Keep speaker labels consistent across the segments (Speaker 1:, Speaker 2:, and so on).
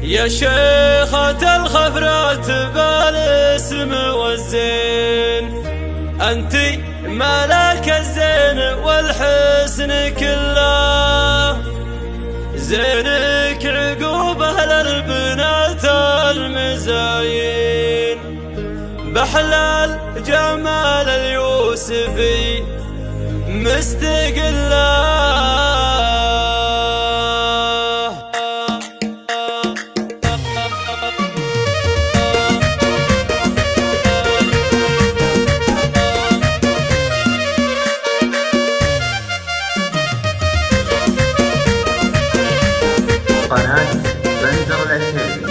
Speaker 1: يا شيخة الخفرات بالاسم والزين، أنتي ملاك الزين والحسن كله، زينك عقوب أهل البنات المزاين، بحلال جمال اليوسفي مستقله.
Speaker 2: قناة بندر العتيبي.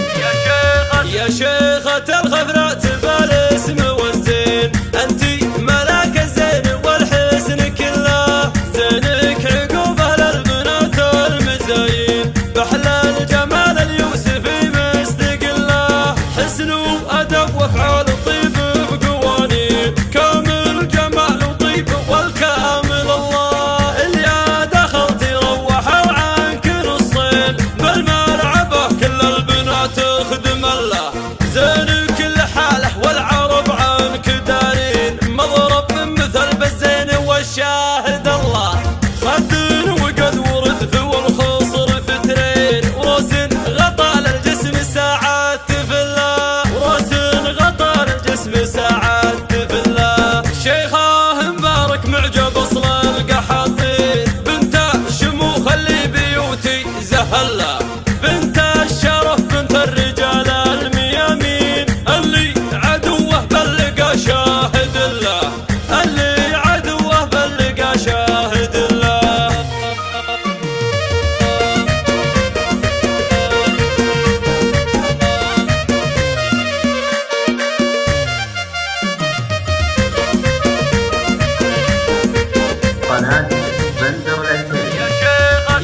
Speaker 1: يا شيخة الخفرات بالاسم والزين، أنتي ملاك الزين والحسن كله، زينك عقوب أهل البنات المزاين، بحلال جمال اليوسفي مستقله، حسن وأدب وأفعال طيب بقوانين، كامل جمال وطيب والكامل الله، اللي دخلت روحوا عنك نصين، بالملعبة كل البنات تخدم الله، زينك لحاله والعرب عنك دارين، مضرب مثل بالزين والشاهد الله، خد وقد ورد والخصر فترين، وراس غطى للجسم ساعات تفله، وراس غطى للجسم ساعات تفله، شيخاه مبارك معجب اصل القحاطين، بنت الشموخ اللي بيوتي زهله، بنت الشرف بنت الرجال الميامين، اللي عدوه بلقى شاهد الله، اللي عدوه بلقى شاهد الله.
Speaker 2: قناة بندر العتيبي.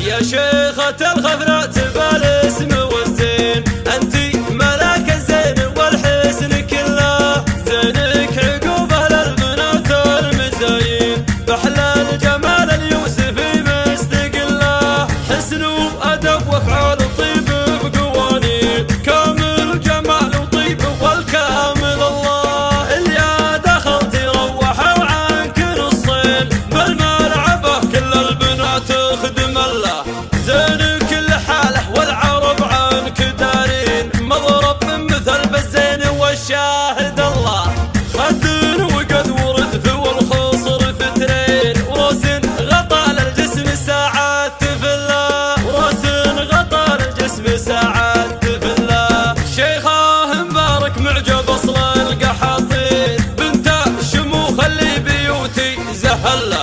Speaker 1: يا شيخة الخفرات بالاسم والزين، أنتي ملاك الزين والحسن كله، زينك عقوب أهل البنات المزاين، بحلال جمال اليوسفي مستقله، حسن وأدب وأفعال طيب بقوانين، كامل جمال وطيب والكامل الله، اللي دخلت روحوا عنك نصين، بالملعبة كل البنات تخدم الله، زينك لحاله والعرب عنك دارين، مضرب مثل بالزين والشاهد الله، خد وقد ورد والخصر فترين، وراس غطى للجسم ساعات تفله، وراس غطى للجسم ساعات تفله، شيخاه مبارك معجب اصل القحاطين، بنت الشموخ اللي بيوتي زهله،